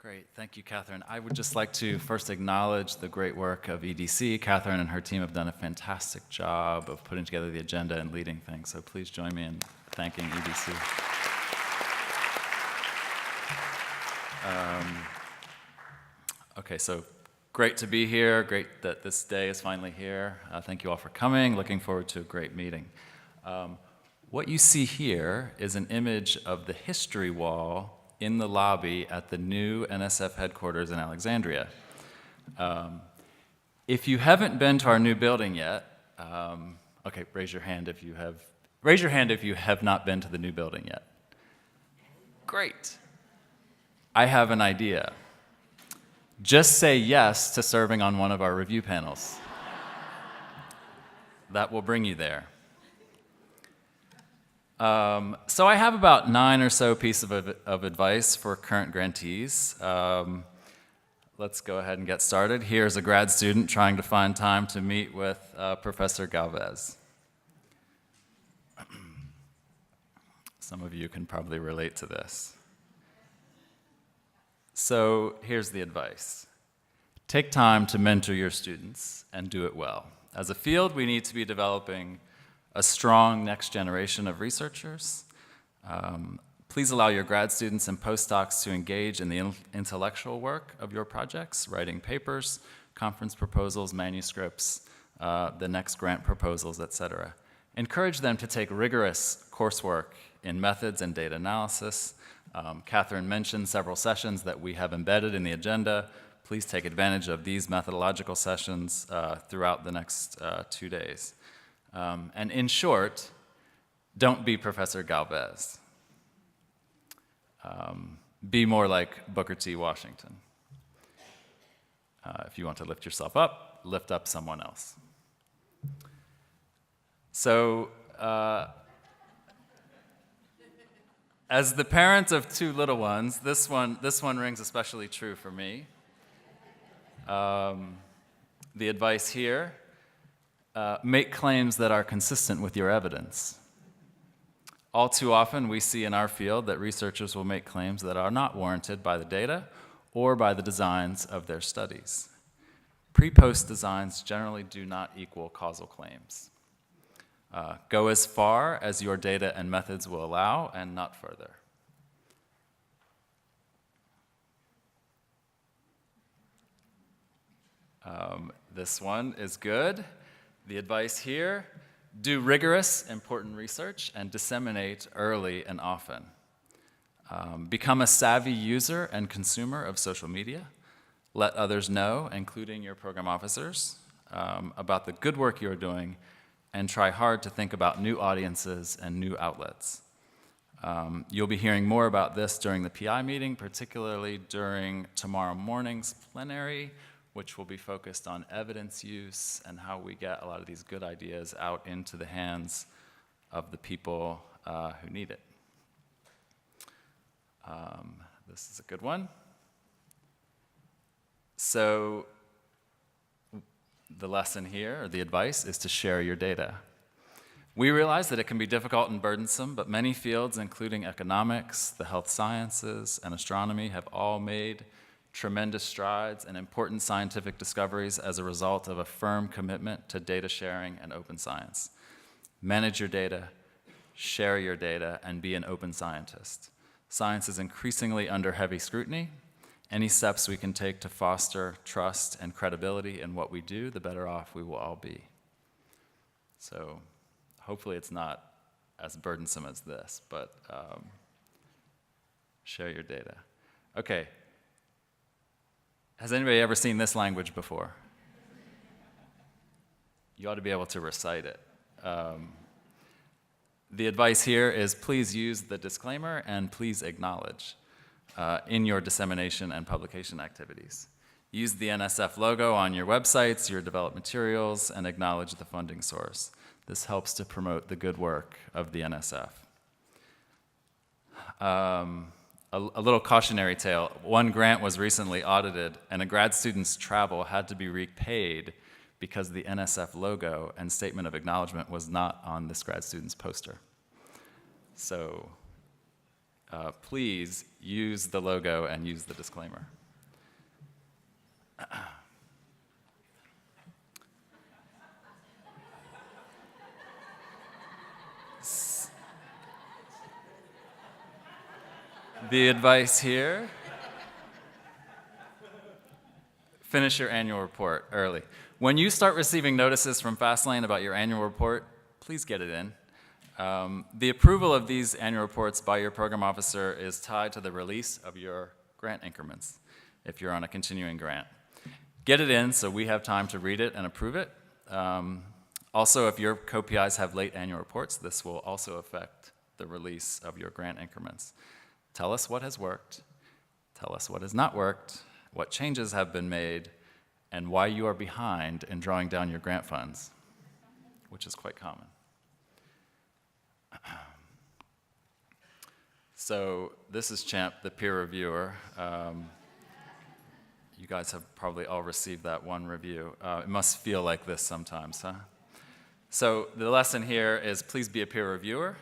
Great, thank you, Catherine. I would just like to first acknowledge the great work of EDC. Catherine and her team have done a fantastic job of putting together the agenda and leading things, so please join me in thanking EDC. Okay, so great to be here, great that this day is finally here. Thank you all for coming, looking forward to a great meeting. What you see here is an image of the history wall in the lobby at the new NSF headquarters in Alexandria. If you haven't been to our new building yet, okay, raise your hand if you have not been to the new building yet. Great. I have an idea. Just say yes to serving on one of our review panels. That will bring you there. So I have about 9 or so pieces of advice for current grantees. Let's go ahead and get started. Here's a grad student trying to find time to meet with Professor Galvez. Some of you can probably relate to this. So here's the advice. Take time to mentor your students and do it well. As a field, we need to be developing a strong next generation of researchers. Please allow your grad students and postdocs to engage in the intellectual work of your projects, writing papers, conference proposals, manuscripts, the next grant proposals, etc. Encourage them to take rigorous coursework in methods and data analysis. Catherine mentioned several sessions that we have embedded in the agenda. Please take advantage of these methodological sessions throughout the next 2 days. And in short, don't be Professor Galvez. Be more like Booker T. Washington. If you want to lift yourself up, lift up someone else. So, as the parent of 2 little ones, this one rings especially true for me. The advice here, make claims that are consistent with your evidence. All too often, we see in our field that researchers will make claims that are not warranted by the data or by the designs of their studies. Pre-post designs generally do not equal causal claims. Go as far as your data and methods will allow and not further. This one is good. The advice here, do rigorous, important research and disseminate early and often. Become a savvy user and consumer of social media. Let others know, including your program officers, about the good work you're doing, and try hard to think about new audiences and new outlets. You'll be hearing more about this during the PI meeting, particularly during tomorrow morning's plenary, which will be focused on evidence use and how we get a lot of these good ideas out into the hands of the people who need it. This is a good one. So the lesson here, or the advice, is to share your data. We realize that it can be difficult and burdensome, but many fields, including economics, the health sciences, and astronomy, have all made tremendous strides and important scientific discoveries as a result of a firm commitment to data sharing and open science. Manage your data, share your data, and be an open scientist. Science is increasingly under heavy scrutiny. Any steps we can take to foster trust and credibility in what we do, the better off we will all be. So hopefully it's not as burdensome as this, but share your data. Okay. Has anybody ever seen this language before? You ought to be able to recite it. The advice here is please use the disclaimer and please acknowledge in your dissemination and publication activities. Use the NSF logo on your websites, your developed materials, and acknowledge the funding source. This helps to promote the good work of the NSF. A little cautionary tale. One grant was recently audited, and a grad student's travel had to be repaid because the NSF logo and statement of acknowledgement was not on this grad student's poster. So please use the logo and use the disclaimer. The advice here, finish your annual report early. When you start receiving notices from Fastlane about your annual report, please get it in. The approval of these annual reports by your program officer is tied to the release of your grant increments, if you're on a continuing grant. Get it in so we have time to read it and approve it. Also, if your co-PIs have late annual reports, this will also affect the release of your grant increments. Tell us what has worked, tell us what has not worked, what changes have been made, and why you are behind in drawing down your grant funds, which is quite common. So this is Champ, the peer reviewer. You guys have probably all received that one review. It must feel like this sometimes, huh? So the lesson here is please be a peer reviewer.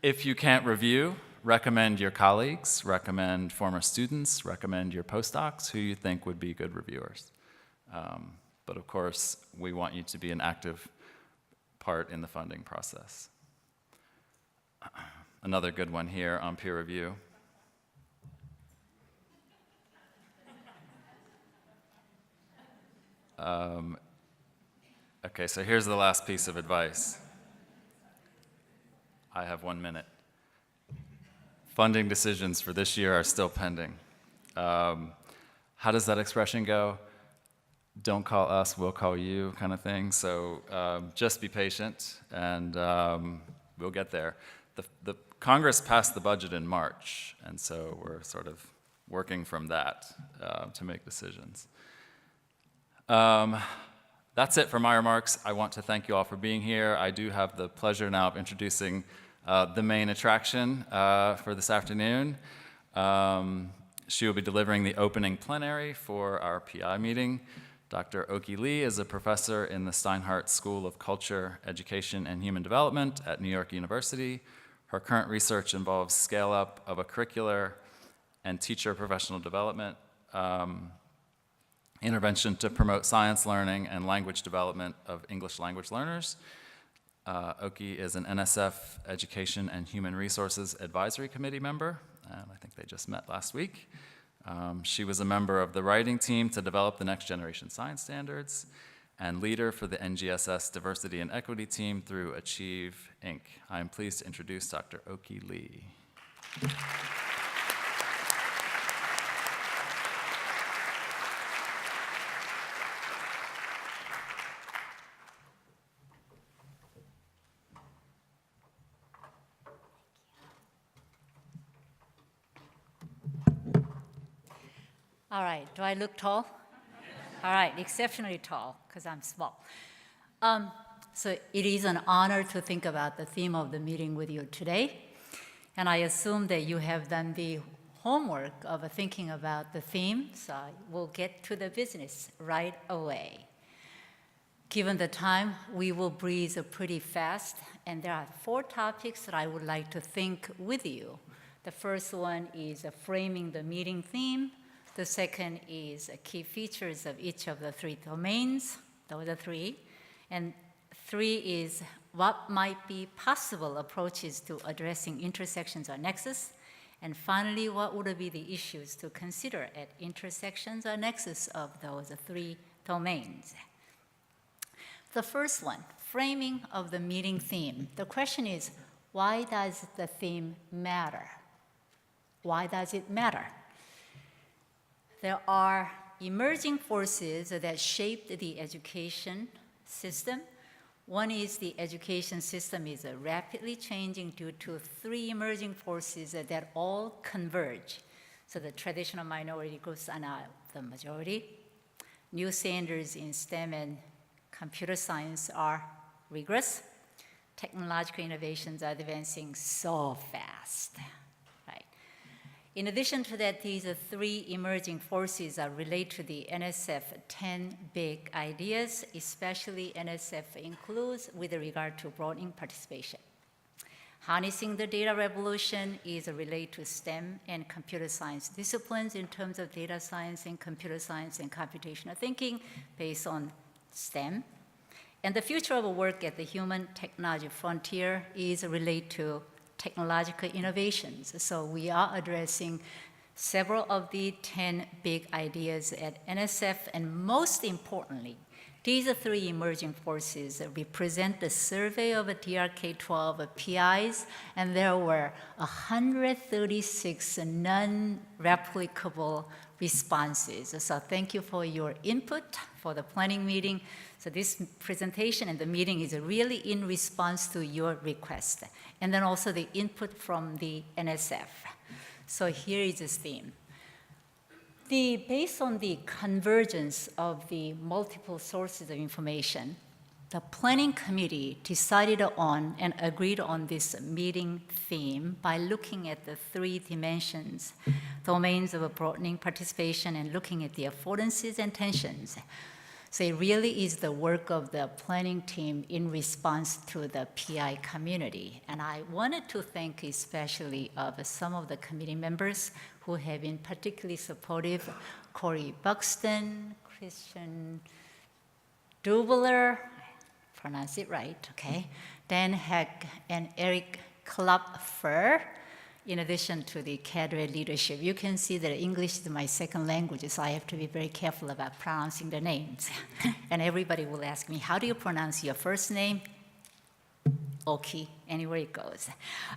If you can't review, recommend your colleagues, recommend former students, recommend your postdocs who you think would be good reviewers. But of course, we want you to be an active part in the funding process. Another good one here on peer review. Okay, so here's the last piece of advice. I have 1 minute. Funding decisions for this year are still pending. How does that expression go? Don't call us, we'll call you, kind of thing. So just be patient, and we'll get there. The Congress passed the budget in March, and so we're sort of working from that to make decisions. That's it for my remarks. I want to thank you all for being here. I do have the pleasure now of introducing the main attraction for this afternoon. She will be delivering the opening plenary for our PI meeting. Dr. Okhee Lee is a professor in the Steinhardt School of Culture, Education, and Human Development at New York University. Her current research involves scale-up of a curricular and teacher professional development intervention to promote science learning and language development of English language learners. Okhee is an NSF Education and Human Resources Advisory Committee member, and I think they just met last week. She was a member of the writing team to develop the Next Generation Science Standards and leader for the NGSS Diversity and Equity team through Achieve, Inc. I am pleased to introduce Dr. Okhee Lee. All right, do I look tall? All right, exceptionally tall, because I'm small. So it is an honor to think about the theme of the meeting with you today. And I assume that you have done the homework of thinking about the theme, so we'll get to the business right away. Given the time, we will breeze pretty fast, and there are 4 topics that I would like to think with you. The first one is framing the meeting theme. The second is key features of each of the 3 domains. Those are 3. And 3 is what might be possible approaches to addressing intersections or nexus. And finally, what would be the issues to consider at intersections or nexus of those 3 domains. The first one, framing of the meeting theme. The question is, why does the theme matter? Why does it matter? There are emerging forces that shape the education system. One is the education system is rapidly changing due to 3 emerging forces that all converge. So the traditional minority groups are now the majority. New standards in STEM and computer science are rigorous. Technological innovations are advancing so fast. In addition to that, these 3 emerging forces are related to the NSF 10 big ideas, especially NSF includes with regard to broadening participation. Harnessing the data revolution is related to STEM and computer science disciplines in terms of data science and computer science and computational thinking based on STEM. And the future of work at the human technology frontier is related to technological innovations. So we are addressing several of the 10 big ideas at NSF, and most importantly, these 3 emerging forces represent the survey of DRK-12 PIs, and there were 136 non-replicable responses. So thank you for your input for the planning meeting. So this presentation and the meeting is really in response to your request, and then also the input from the NSF. So here is the theme. Based on the convergence of the multiple sources of information, the planning committee decided on and agreed on this meeting theme by looking at the 3 dimensions, domains of broadening participation and looking at the affordances and tensions. So it really is the work of the planning team in response to the PI community. And I wanted to thank especially some of the committee members who have been particularly supportive: Corey Buxton, Christian Dubler, pronounce it right, okay, Dan Heck, and Eric Klopfer, in addition to the cadre leadership. You can see that English is my second language, so I have to be very careful about pronouncing the names. And everybody will ask me, how do you pronounce your first name? Okhee, anywhere it goes.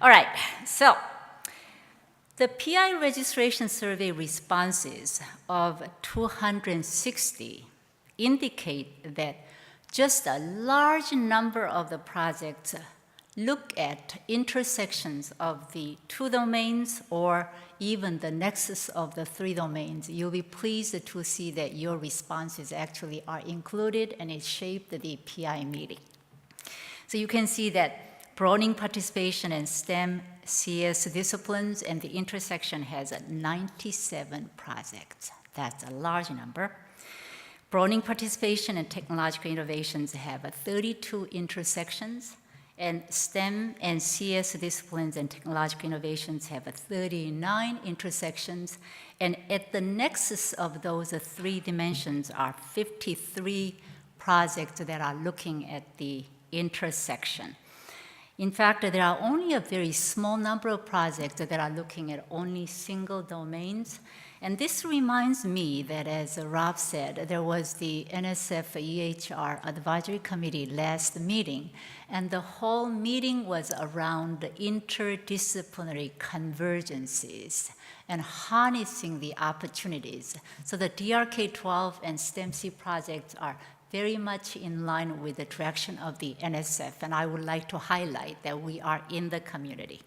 All right, so the PI registration survey responses of 260 indicate that just a large number of the projects look at intersections of the 2 domains or even the nexus of the 3 domains. You'll be pleased to see that your responses actually are included, and it shaped the PI meeting. So you can see that broadening participation in STEM, CS disciplines, and the intersection has 97 projects. That's a large number. Broadening participation and technological innovations have 32 intersections, and STEM and CS disciplines and technological innovations have 39 intersections, and at the nexus of those 3 dimensions are 53 projects that are looking at the intersection. In fact, there are only a very small number of projects that are looking at only single domains. And this reminds me that, as Rob said, there was the NSF EHR Advisory Committee last meeting, and the whole meeting was around interdisciplinary convergences and harnessing the opportunities. So the DRK-12 and STEM+C projects are very much in line with the direction of the NSF, and I would like to highlight that we are in the community.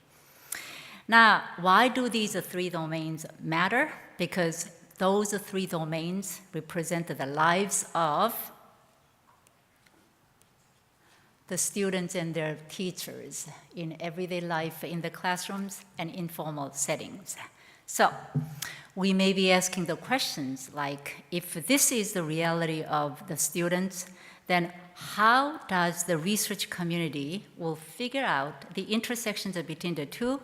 Now, why do these 3 domains matter? Because those 3 domains represent the lives of the students and their teachers in everyday life, in the classrooms and informal settings. So we may be asking the questions like, if this is the reality of the students, then how does the research community will figure out the intersections between the 2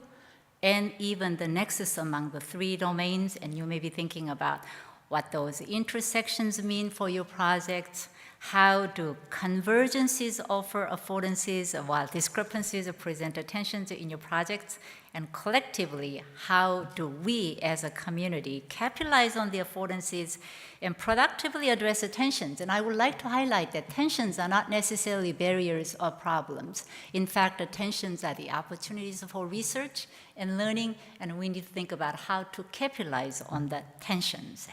and even the nexus among the 3 domains? And you may be thinking about what those intersections mean for your projects. How do convergences offer affordances while discrepancies present tensions in your projects? And collectively, how do we as a community capitalize on the affordances and productively address the tensions? And I would like to highlight that tensions are not necessarily barriers or problems. In fact, the tensions are the opportunities for research and learning, and we need to think about how to capitalize on the tensions.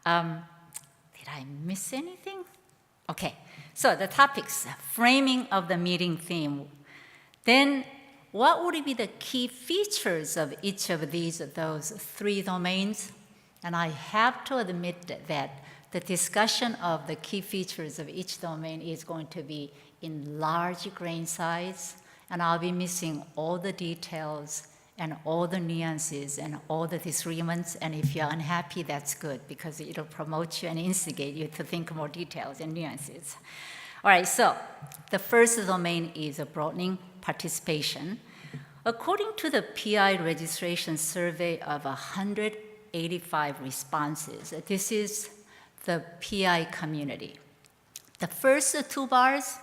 Did I miss anything? Okay, so the topics, framing of the meeting theme. Then what would be the key features of each of those 3 domains? And I have to admit that the discussion of the key features of each domain is going to be in large grain size, and I'll be missing all the details and all the nuances and all the disagreements. And if you're unhappy, that's good, because it'll promote you and instigate you to think more details and nuances. All right, so the first domain is broadening participation. According to the PI registration survey of 185 responses, this is the PI community. The first two bars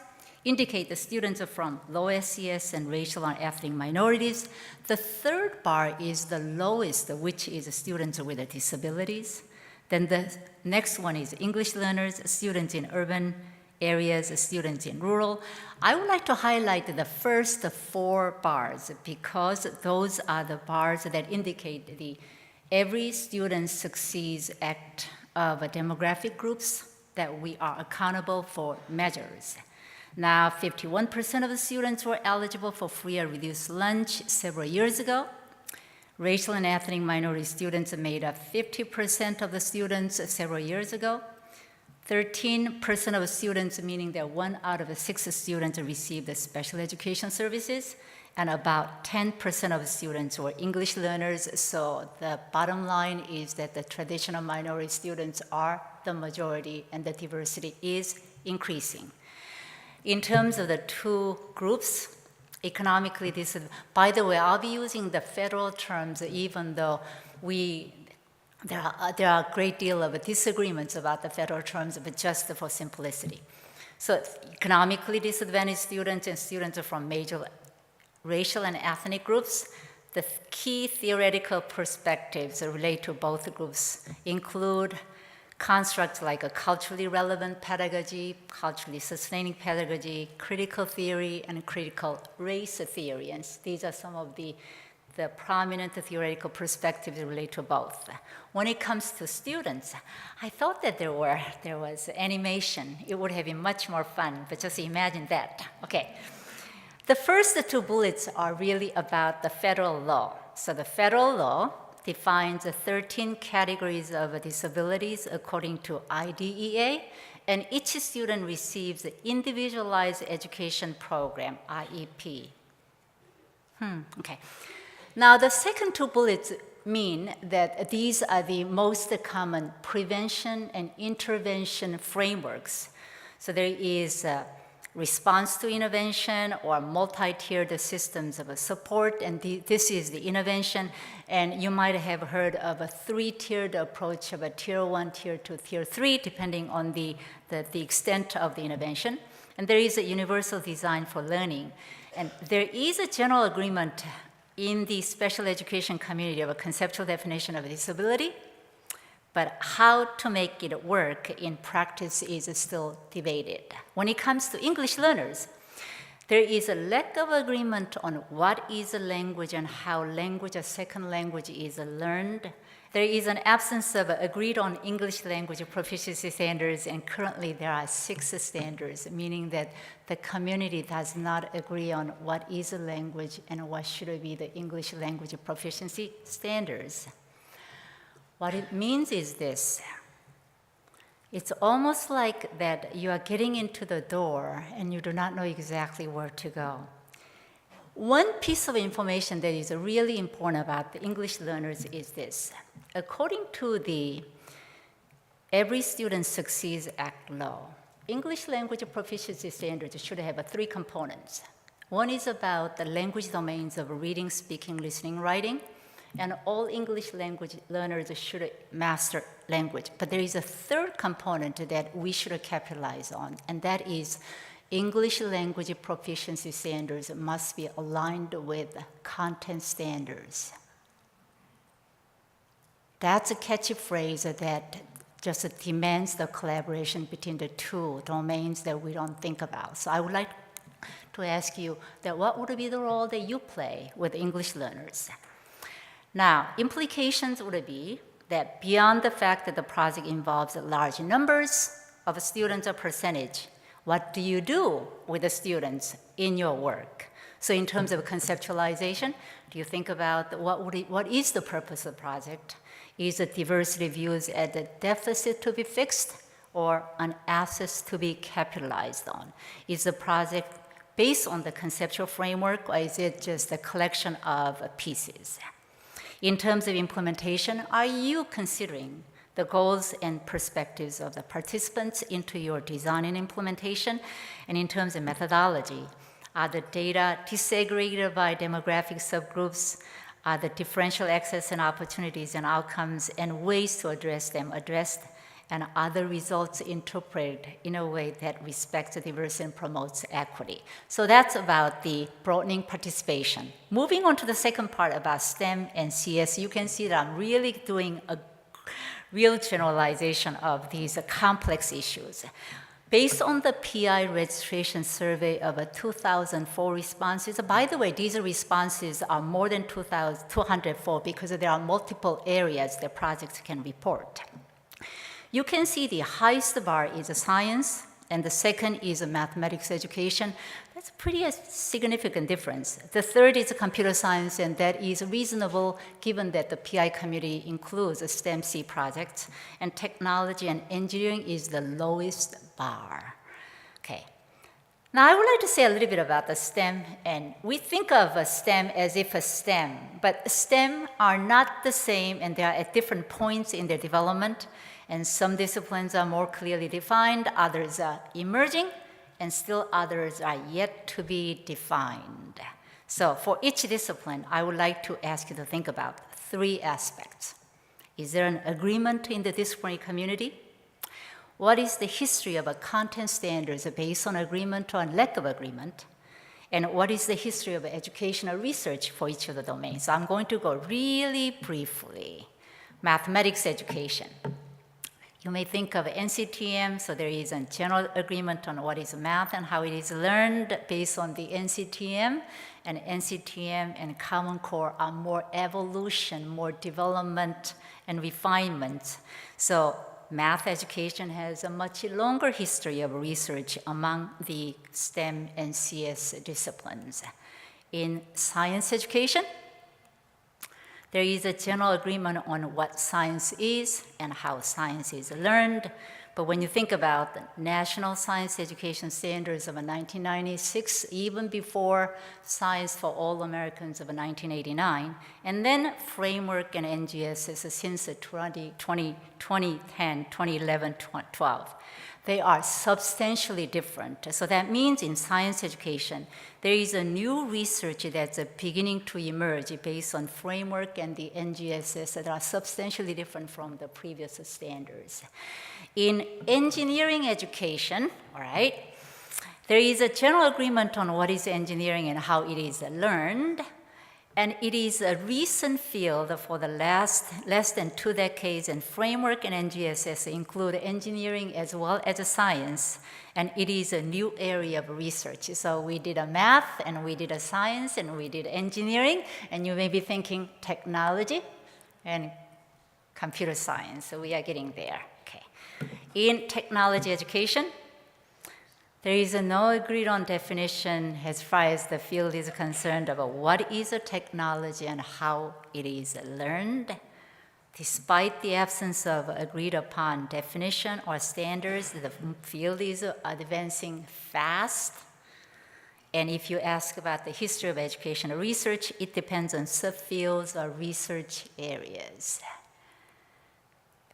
indicate the students are from low SES and racial and ethnic minorities. The third bar is the lowest, which is students with disabilities. Then the next one is English learners, students in urban areas, students in rural. I would like to highlight the first four bars because those are the bars that indicate the every student succeeds act of demographic groups that we are accountable for measures. Now, 51% of the students were eligible for free or reduced lunch several years ago. Racial and ethnic minority students made up 50% of the students several years ago. 13% of students, meaning that 1 out of 6 students received special education services, and about 10% of students were English learners. So the bottom line is that the traditional minority students are the majority and the diversity is increasing. In terms of the two groups, economically, this is, by the way, I'll be using the federal terms even though there are a great deal of disagreements about the federal terms, but just for simplicity. So economically disadvantaged students and students from major racial and ethnic groups, the key theoretical perspectives that relate to both groups include constructs like a culturally relevant pedagogy, culturally sustaining pedagogy, critical theory, and critical race theory. And these are some of the prominent theoretical perspectives that relate to both. When it comes to students, I thought that there was animation. It would have been much more fun, but just imagine that. Okay. The first two bullets are really about the federal law. So the federal law defines 13 categories of disabilities according to IDEA, and each student receives an individualized education program, IEP. Okay. Now, the second two bullets mean that these are the most common prevention and intervention frameworks. So there is a response to intervention or multi-tiered systems of support, and this is the intervention. And you might have heard of a 3-tiered approach of a tier 1, tier 2, tier 3, depending on the extent of the intervention. And there is a universal design for learning. And there is a general agreement in the special education community of a conceptual definition of disability, but how to make it work in practice is still debated. When it comes to English learners, there is a lack of agreement on what is a language and how language, a second language, is learned. There is an absence of agreed on English language proficiency standards, and currently there are 6 standards, meaning that the community does not agree on what is a language and what should be the English language proficiency standards. What it means is this. It's almost like that you are getting into the door and you do not know exactly where to go. One piece of information that is really important about the English learners is this. According to the Every Student Succeeds Act law, English language proficiency standards should have 3 components. One is about the language domains of reading, speaking, listening, writing, and all English language learners should master language. But there is a third component that we should capitalize on, and that is English language proficiency standards must be aligned with content standards. That's a catchy phrase that just demands the collaboration between the two domains that we don't think about. So I would like to ask you that what would be the role that you play with English learners? Now, implications would be that beyond the fact that the project involves large numbers of students or percentage, what do you do with the students in your work? So in terms of conceptualization, do you think about what is the purpose of the project? Is the diversity views as a deficit to be fixed or an asset to be capitalized on? Is the project based on the conceptual framework, or is it just a collection of pieces? In terms of implementation, are you considering the goals and perspectives of the participants into your design and implementation? And in terms of methodology, Are the data disaggregated by demographic subgroups? Are the differential access and opportunities and outcomes and ways to address them addressed? And other results interpreted in a way that respects diversity and promotes equity. So that's about the broadening participation. Moving on to the second part about STEM and CS, you can see that I'm really doing a real generalization of these complex issues. Based on the PI registration survey of 2004 responses, by the way, these responses are more than 204 because there are multiple areas that projects can report. You can see the highest bar is science, and the second is mathematics education. That's a pretty significant difference. The third is computer science, and that is reasonable given that the PI community includes STEM+C projects, and technology and engineering is the lowest bar. Okay. Now, I would like to say a little bit about the STEM, and we think of a STEM as if a STEM, but STEM are not the same, and they are at different points in their development. And some disciplines are more clearly defined, others are emerging, and still others are yet to be defined. So for each discipline, I would like to ask you to think about 3 aspects. Is there an agreement in the disciplinary community? What is the history of content standards based on agreement or lack of agreement? And what is the history of educational research for each of the domains? So I'm going to go really briefly. Mathematics education. You may think of NCTM, so there is a general agreement on what is math and how it is learned based on the NCTM, and NCTM and Common Core are more evolution, more development and refinement. So math education has a much longer history of research among the STEM and CS disciplines. In science education, there is a general agreement on what science is and how science is learned. But when you think about the National Science Education Standards of 1996, even before Science for All Americans of 1989, and then Framework and NGSS since 2010, 2011, 2012, they are substantially different. So that means in science education, there is a new research that's beginning to emerge based on framework and the NGSS that are substantially different from the previous standards. In engineering education, all right, there is a general agreement on what is engineering and how it is learned. And it is a recent field for the less than 2 decades, and framework and NGSS include engineering as well as science, and it is a new area of research. So we did a math, and we did a science, and we did engineering, and you may be thinking technology and computer science, so we are getting there, okay. In technology education, there is no agreed on definition as far as the field is concerned about what is a technology and how it is learned. Despite the absence of agreed upon definition or standards, the field is advancing fast. And if you ask about the history of educational research, it depends on subfields or research areas.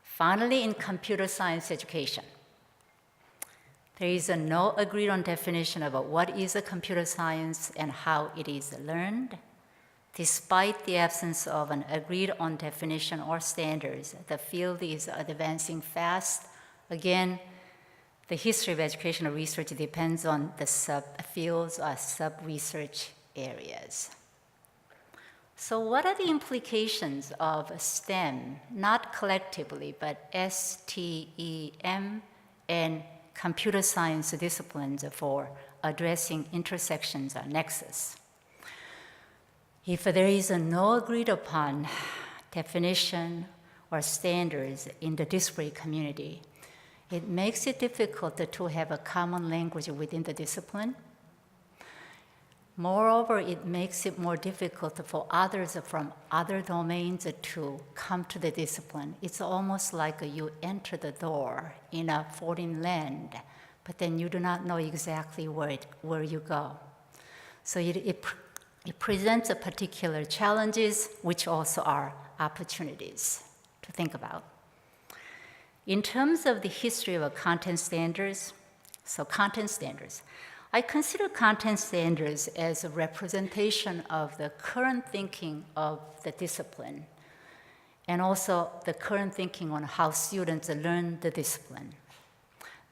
Finally, in computer science education, there is no agreed on definition about what is a computer science and how it is learned. Despite the absence of an agreed on definition or standards, the field is advancing fast. Again, the history of educational research depends on the subfields or sub-research areas. So what are the implications of STEM, not collectively, but STEM and computer science disciplines for addressing intersections or nexus? If there is no agreed upon definition or standards in the disparate community, it makes it difficult to have a common language within the discipline. Moreover, it makes it more difficult for others from other domains to come to the discipline. It's almost like you enter the door in a foreign land, but then you do not know exactly where you go. So it presents a particular challenges, which also are opportunities to think about. In terms of the history of content standards, I consider content standards as a representation of the current thinking of the discipline and also the current thinking on how students learn the discipline.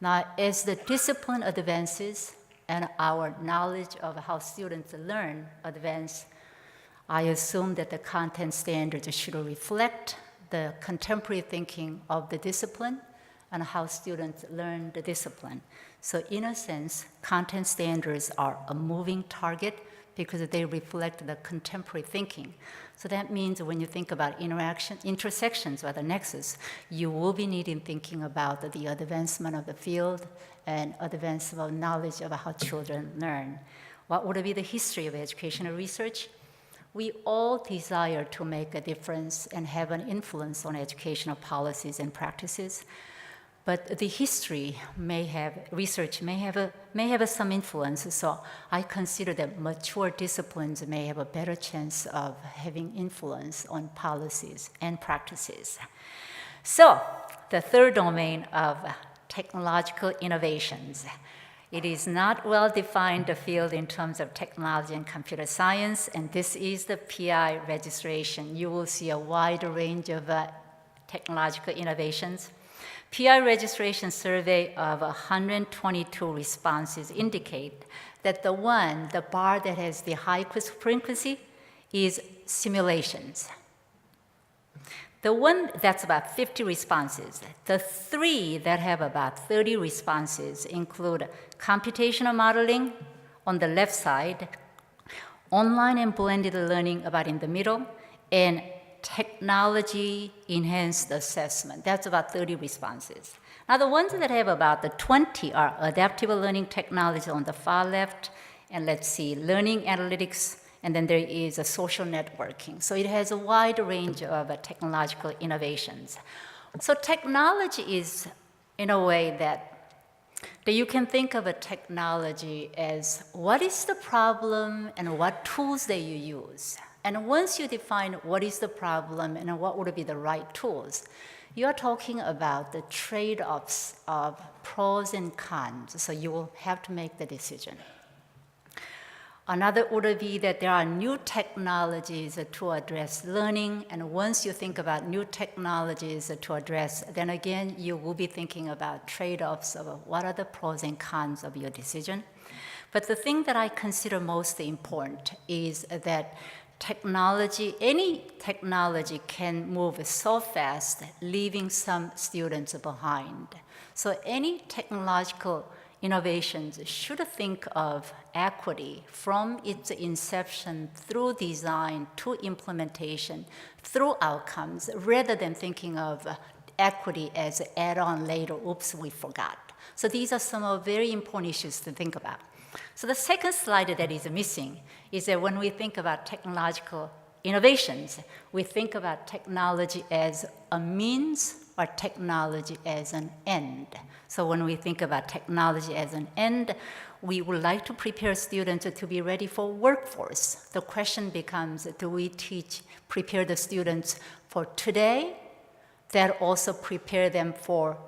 Now, as the discipline advances and our knowledge of how students learn advance, I assume that the content standards should reflect the contemporary thinking of the discipline and how students learn the discipline. So in a sense, content standards are a moving target because they reflect the contemporary thinking. So that means when you think about intersections or the nexus, you will be needing thinking about the advancement of the field and advancement of knowledge of how children learn. What would be the history of educational research? We all desire to make a difference and have an influence on educational policies and practices. But the history research may have some influence, so I consider that mature disciplines may have a better chance of having influence on policies and practices. So, the third domain of technological innovations. It is not well-defined field in terms of technology and computer science, and this is the PI registration. You will see a wide range of technological innovations. PI registration survey of 122 responses indicate that the bar that has the highest frequency is simulations. The one that's about 50 responses, the three that have about 30 responses include computational modeling on the left side, online and blended learning about in the middle, and technology-enhanced assessment. That's about 30 responses. Now, the ones that have about the 20 are adaptive learning technology on the far left, and let's see, learning analytics, and then there is a social networking. So it has a wide range of technological innovations. So technology is, in a way, that you can think of a technology as what is the problem and what tools that you use. And once you define what is the problem and what would be the right tools, you are talking about the trade-offs of pros and cons, so you will have to make the decision. Another would be that there are new technologies to address learning, and once you think about new technologies to address, then again, you will be thinking about trade-offs of what are the pros and cons of your decision. But the thing that I consider most important is that any technology can move so fast, leaving some students behind. So any technological innovations should think of equity from its inception through design to implementation, through outcomes, rather than thinking of equity as add-on later, oops, we forgot. So these are some of very important issues to think about. So the second slide that is missing is that when we think about technological innovations, we think about technology as a means or technology as an end. So when we think about technology as an end, we would like to prepare students to be ready for workforce. The question becomes, do we prepare the students for today, that also prepare them for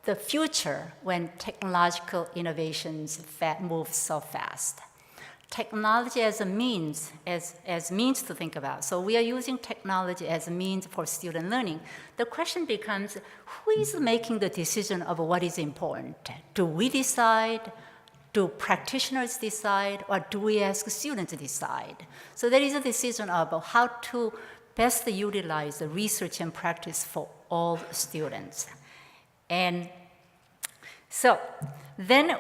the future when technological innovations move so fast? Technology as a means, as means to think about. So we are using technology as a means for student learning. The question becomes, who is making the decision of what is important? Do we decide? Do practitioners decide? Or do we ask students to decide? So there is a decision about how to best utilize the research and practice for all students. And so then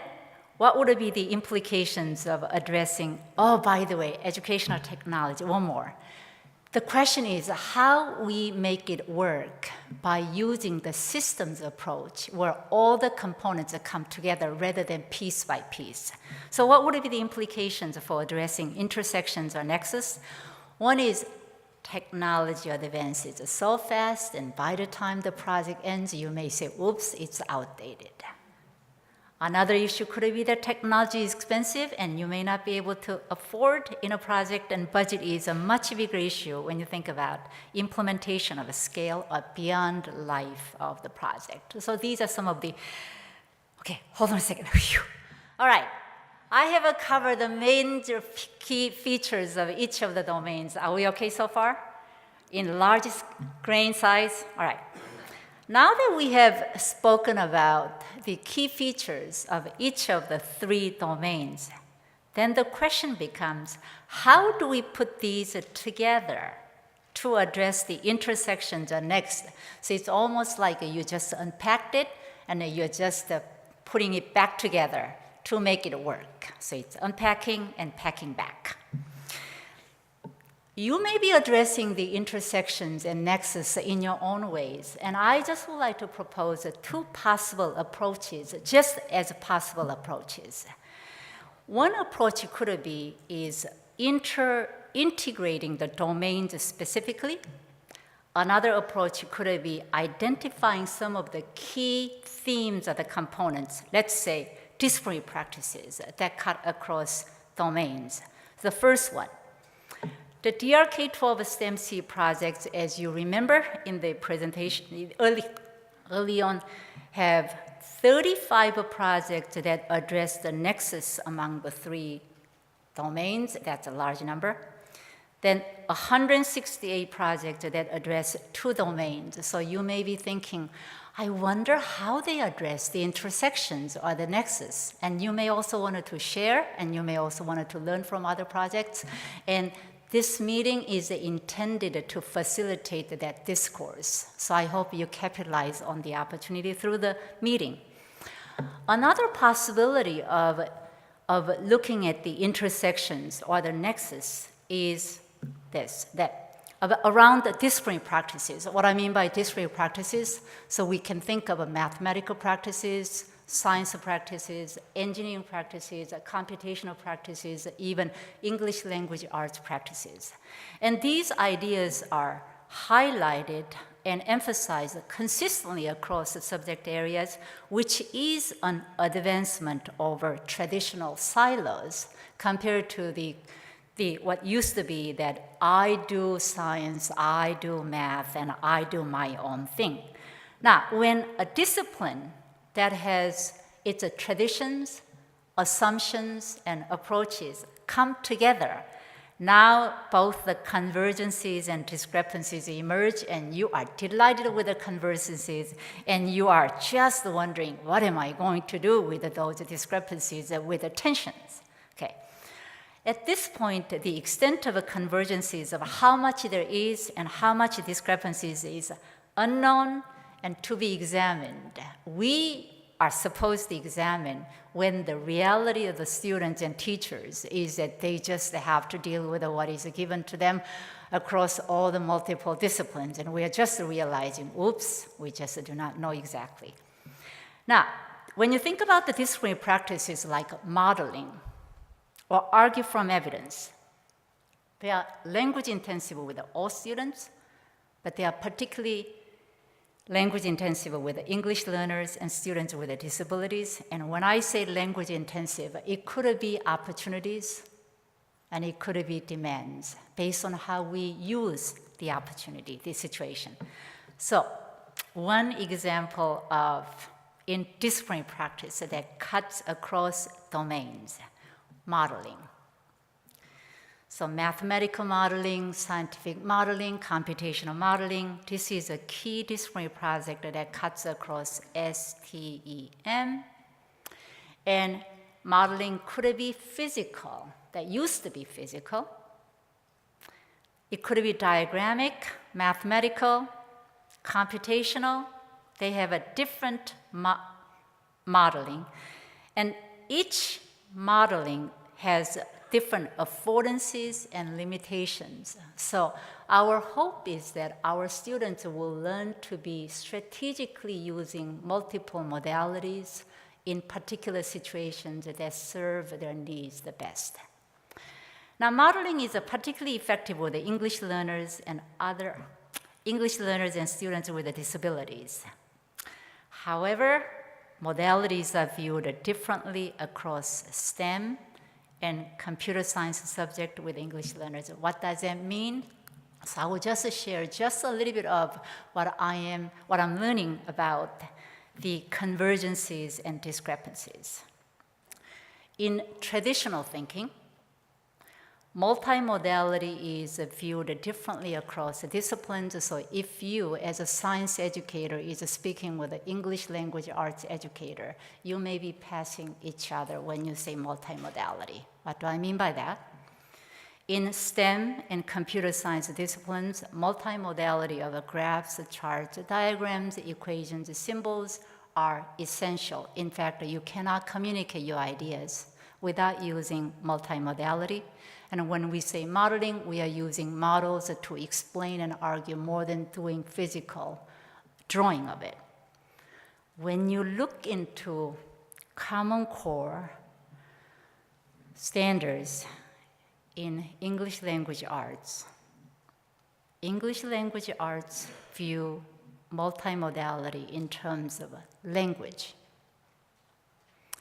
what would be the implications of addressing, oh, by the way, educational technology, one more. The question is how we make it work by using the systems approach where all the components come together rather than piece by piece. So what would be the implications for addressing intersections or nexus? One is technology advances so fast, and by the time the project ends, you may say, oops, it's outdated. Another issue could be that technology is expensive and you may not be able to afford in a project, and budget is a much bigger issue when you think about implementation of a scale or beyond life of the project. So these are some of the, okay, hold on a second. All right, I have covered the major key features of each of the domains. Are we okay so far? In largest grain size? All right. Now that we have spoken about the key features of each of the 3 domains, then the question becomes, how do we put these together to address the intersections next? So it's almost like you just unpacked it and you're just putting it back together to make it work. So it's unpacking and packing back. You may be addressing the intersections and nexus in your own ways, and I just would like to propose 2 possible approaches, just as possible approaches. One approach could be is integrating the domains specifically. Another approach could be identifying some of the key themes of the components, let's say disciplinary practices that cut across domains. The first one, the DRK-12 STEM+C projects, as you remember in the presentation early on, have 35 projects that address the nexus among the 3 domains. That's a large number. Then 168 projects that address 2 domains. So you may be thinking, I wonder how they address the intersections or the nexus. And you may also want to share, and you may also want to learn from other projects. And this meeting is intended to facilitate that discourse. So I hope you capitalize on the opportunity through the meeting. Another possibility of looking at the intersections or the nexus is this, that around the disciplinary practices. What I mean by disciplinary practices, so we can think of mathematical practices, science practices, engineering practices, computational practices, even English language arts practices. And these ideas are highlighted and emphasized consistently across the subject areas, which is an advancement over traditional silos compared to what used to be that I do science, I do math, and I do my own thing. Now, when a discipline that has its traditions, assumptions, and approaches come together, now both the convergences and discrepancies emerge, and you are delighted with the convergences, and you are just wondering, what am I going to do with those discrepancies, with the tensions? Okay. At this point, the extent of convergences of how much there is and how much discrepancies is unknown and to be examined. We are supposed to examine when the reality of the students and teachers is that they just have to deal with what is given to them across all the multiple disciplines. And we are just realizing, oops, we just do not know exactly. Now, when you think about the disciplinary practices like modeling or argue from evidence, they are language intensive with all students, but they are particularly language intensive with English learners and students with disabilities. And when I say language intensive, it could be opportunities and it could be demands based on how we use the opportunity, the situation. So one example of interdisciplinary practice that cuts across domains, modeling. So mathematical modeling, scientific modeling, computational modeling, this is a key disciplinary project that cuts across STEM. And modeling could be physical, that used to be physical. It could be diagrammic, mathematical, computational. They have a different modeling. And each modeling has different affordances and limitations. So our hope is that our students will learn to be strategically using multiple modalities in particular situations that serve their needs the best. Now, modeling is particularly effective with the English learners and other English learners and students with disabilities. However, modalities are viewed differently across STEM and computer science subject with English learners. What does that mean? So I will just share just a little bit of what I'm learning about the convergences and discrepancies. In traditional thinking, multimodality is viewed differently across disciplines. So if you, as a science educator, is speaking with an English language arts educator, you may be passing each other when you say multimodality. What do I mean by that? In STEM and computer science disciplines, multimodality of graphs, charts, diagrams, equations, symbols are essential. In fact, you cannot communicate your ideas without using multimodality. And when we say modeling, we are using models to explain and argue more than doing physical drawing of it. When you look into Common Core standards in English language arts view multimodality in terms of language.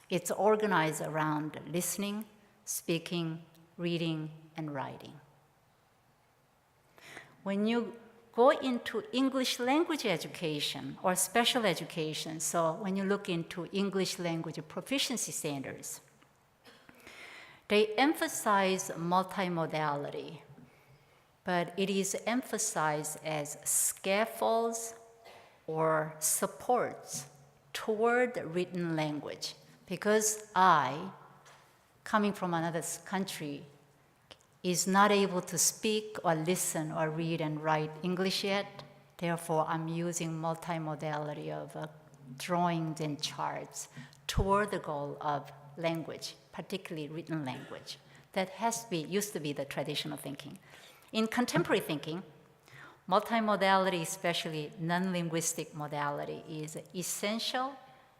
It's organized around listening, speaking, reading, and writing. When you go into English language education or special education, so when you look into English language proficiency standards, they emphasize multimodality, but it is emphasized as scaffolds or supports toward written language. Because I, coming from another country, is not able to speak or listen or read and write English yet, therefore I'm using multimodality of drawings and charts toward the goal of language, particularly written language. That used to be the traditional thinking. In contemporary thinking, multimodality, especially non-linguistic modality, is essential,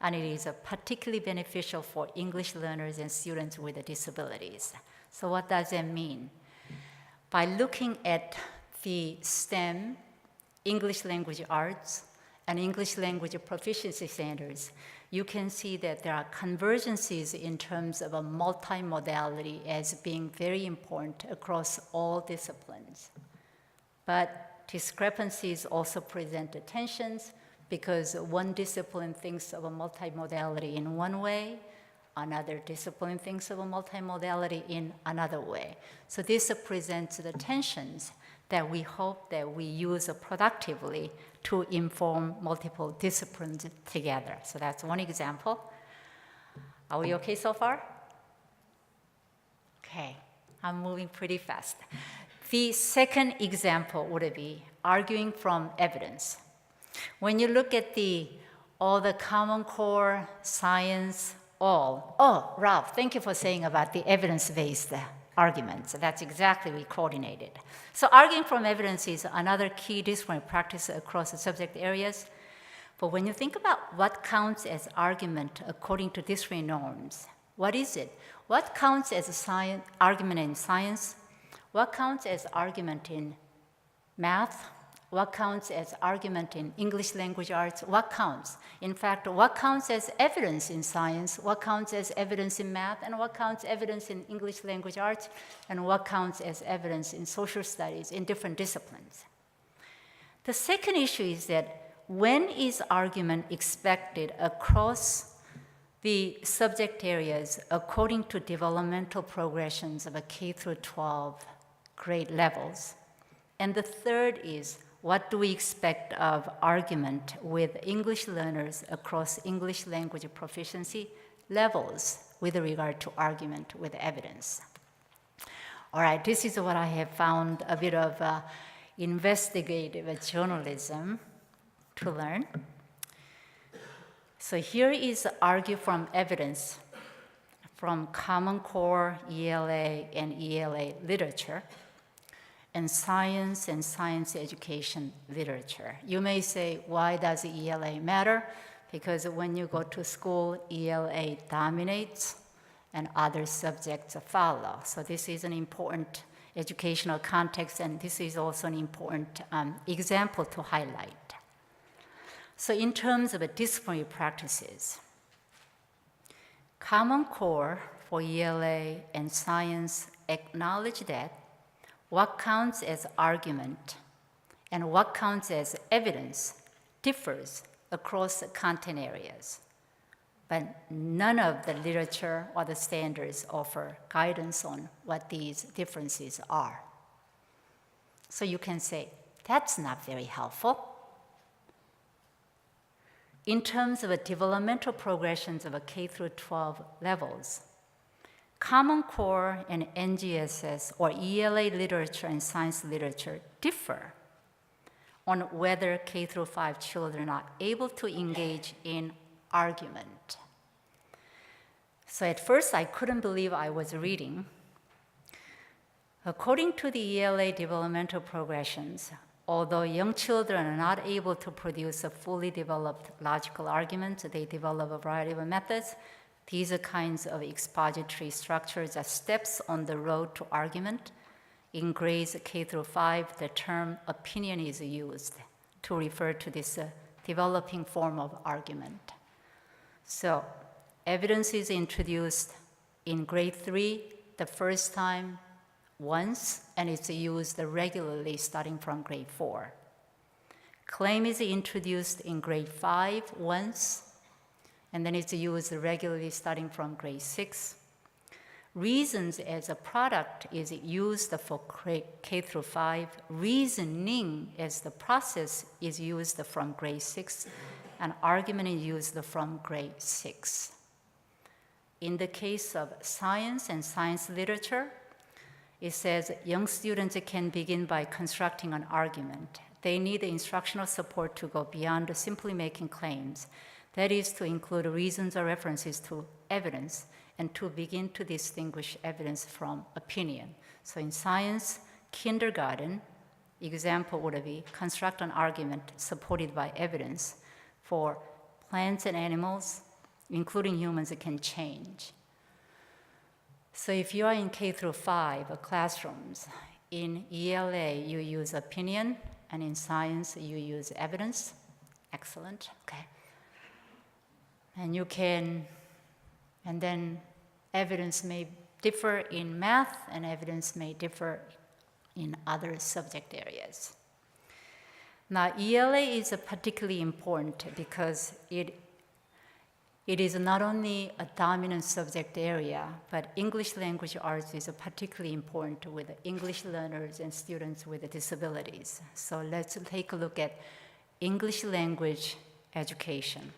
and it is particularly beneficial for English learners and students with disabilities. So what does that mean? By looking at the STEM, English language arts, and English language proficiency standards, you can see that there are convergences in terms of a multimodality as being very important across all disciplines. But discrepancies also present tensions because one discipline thinks of a multimodality in one way, another discipline thinks of a multimodality in another way. So this presents the tensions that we hope that we use productively to inform multiple disciplines together. So that's one example. Are we okay so far? Okay, I'm moving pretty fast. The second example would be arguing from evidence. When you look at all the Common Core, science, Ralph, thank you for saying about the evidence-based arguments. That's exactly we coordinated. So arguing from evidence is another key disciplinary practice across the subject areas. But when you think about what counts as argument according to disciplinary norms, what is it? What counts as a argument in science? What counts as argument in math? What counts as argument in English language arts? What counts? In fact, what counts as evidence in science? What counts as evidence in math? And what counts evidence in English language arts? And what counts as evidence in social studies in different disciplines? The second issue is that when is argument expected across the subject areas according to developmental progressions of a K through 12 grade levels? And the third is, what do we expect of argument with English learners across English language proficiency levels with regard to argument with evidence? All right, this is what I have found a bit of investigative journalism to learn. So here is argue from evidence from Common Core, ELA, and ELA literature, and science education literature. You may say, why does ELA matter? Because when you go to school, ELA dominates and other subjects follow. So this is an important educational context, and this is also an important example to highlight. So in terms of disciplinary practices, Common Core for ELA and science acknowledge that what counts as argument and what counts as evidence differs across content areas. but none of the literature or the standards offer guidance on what these differences are. So you can say, that's not very helpful. In terms of developmental progressions of K through 12 levels, Common Core and NGSS or ELA literature and science literature differ on whether K through 5 children are able to engage in argument. So at first I couldn't believe I was reading. According to the ELA developmental progressions, although young children are not able to produce a fully developed logical argument, they develop a variety of methods. These are kinds of expository structures are steps on the road to argument. In grades K through 5, the term opinion is used to refer to this developing form of argument. So evidence is introduced in grade 3 the first time once, and it's used regularly starting from grade 4. Claim is introduced in grade 5 once, and then it's used regularly starting from grade 6. Reasons as a product is used for K through 5. Reasoning as the process is used from grade 6, and argument is used from grade 6. In the case of science and science literature, it says young students can begin by constructing an argument. They need instructional support to go beyond simply making claims. That is to include reasons or references to evidence and to begin to distinguish evidence from opinion. So in science, kindergarten, example would be construct an argument supported by evidence for plants and animals, including humans, can change. So if you are in K through 5 classrooms, in ELA you use opinion, and in science you use evidence. Excellent, okay. And then evidence may differ in math, and evidence may differ in other subject areas. Now, ELA is particularly important because it is not only a dominant subject area, but English language arts is particularly important with English learners and students with disabilities. So let's take a look at English language education.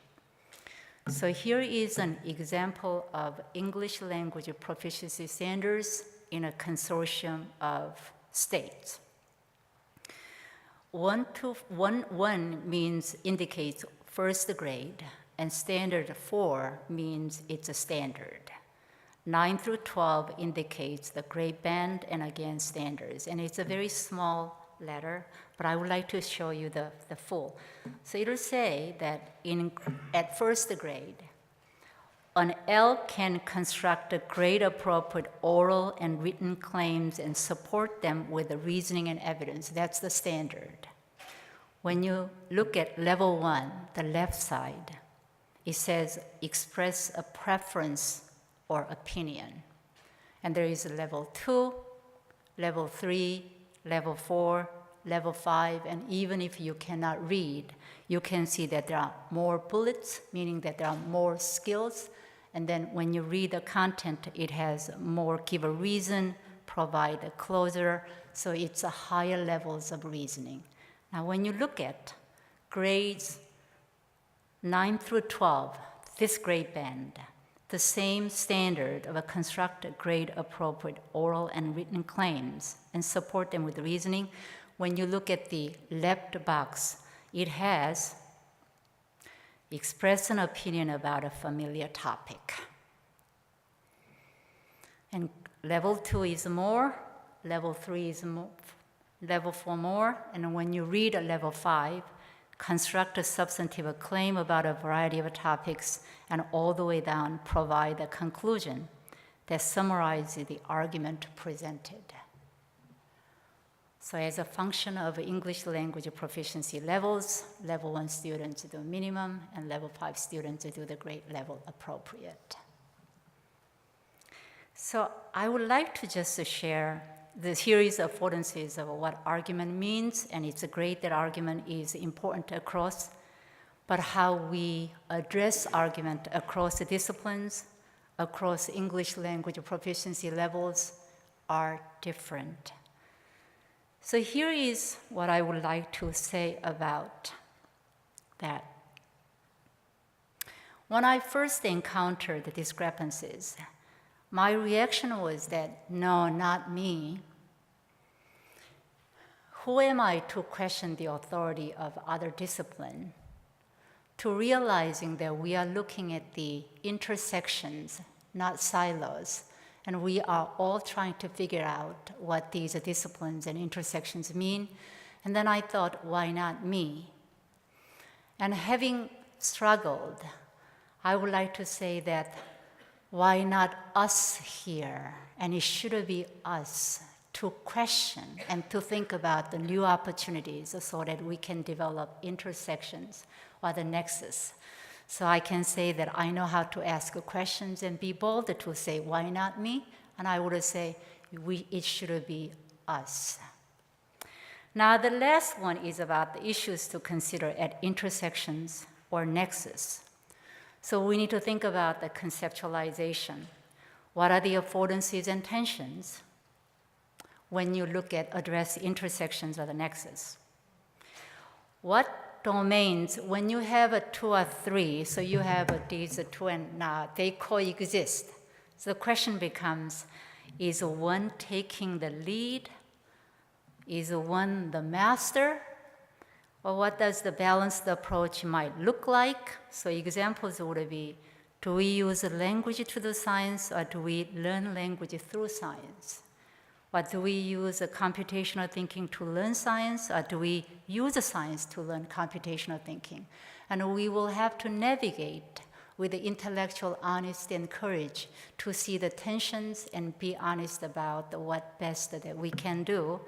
So here is an example of English language proficiency standards in a consortium of states. 1 indicates first grade, and standard 4 means it's a standard. 9 through 12 indicates the grade band and again standards, and it's a very small letter, but I would like to show you the full. So it'll say that at first grade, an L can construct a grade-appropriate oral and written claims and support them with the reasoning and evidence. That's the standard. When you look at level 1, the left side, it says express a preference or opinion. And there is a level 2, level 3, level 4, level 5, and even if you cannot read, you can see that there are more bullets, meaning that there are more skills. And then when you read the content, it has more give a reason, provide a closure, so it's a higher levels of reasoning. Now when you look at grades 9 through 12, this grade band, the same standard of a construct grade appropriate oral and written claims and support them with reasoning. When you look at the left box, it has express an opinion about a familiar topic. And level 2 is more, level 3 is more, level 4 more, and when you read a level 5, construct a substantive claim about a variety of topics, and all the way down provide a conclusion that summarizes the argument presented. So as a function of English language proficiency levels, level 1 students do minimum, and level 5 students do the grade level appropriate. So I would like to just share the series of affordances of what argument means, and it's great that argument is important across. but how we address argument across the disciplines, across English language proficiency levels are different. So here is what I would like to say about that. When I first encountered the discrepancies, my reaction was that, no, not me. Who am I to question the authority of other discipline? To realizing that we are looking at the intersections, not silos, and we are all trying to figure out what these disciplines and intersections mean. And then I thought, why not me? And having struggled, I would like to say that why not us here? And it should be us to question and to think about the new opportunities so that we can develop intersections or the nexus. So I can say that I know how to ask questions and be bold to say, why not me? And I would say, it should be us. Now, the last one is about the issues to consider at intersections or nexus. So we need to think about the conceptualization. What are the affordances and tensions when you look at address intersections or the nexus? What domains, when you have a 2 or 3, so you have these 2 and now they coexist. So the question becomes, is one taking the lead? Is one the master? Or what does the balanced approach might look like? So examples would be, do we use language to do science, or do we learn language through science? Or do we use computational thinking to learn science, or do we use science to learn computational thinking? And we will have to navigate with the intellectual honesty and courage to see the tensions and be honest about what best that we can do,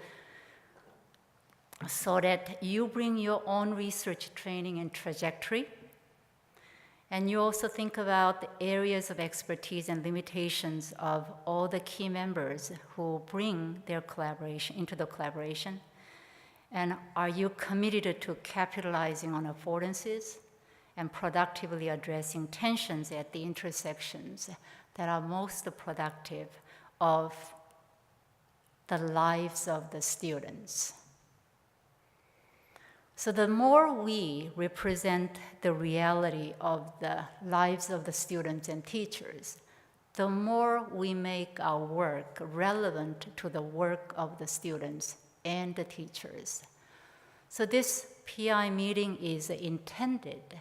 so that you bring your own research training and trajectory, and you also think about the areas of expertise and limitations of all the key members who bring their collaboration into the collaboration. And are you committed to capitalizing on affordances and productively addressing tensions at the intersections that are most productive of the lives of the students? So the more we represent the reality of the lives of the students and teachers, the more we make our work relevant to the work of the students and the teachers. So this PI meeting is intended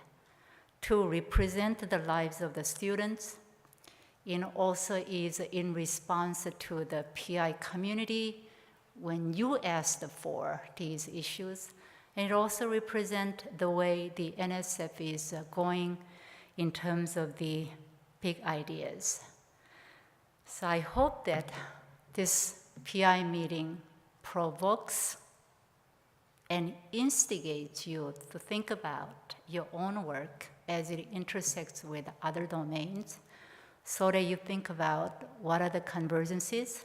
to represent the lives of the students, and also is in response to the PI community when you asked for these issues. And it also represents the way the NSF is going in terms of the big ideas. So I hope that this PI meeting provokes and instigates you to think about your own work as it intersects with other domains, so that you think about what are the convergences,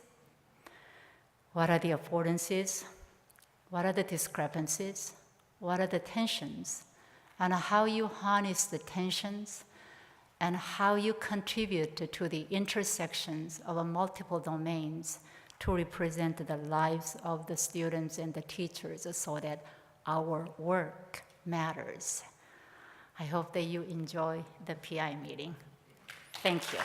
what are the affordances, what are the discrepancies, what are the tensions, and how you harness the tensions, and how you contribute to the intersections of multiple domains to represent the lives of the students and the teachers, so that our work matters. I hope that you enjoy the PI meeting. Thank you.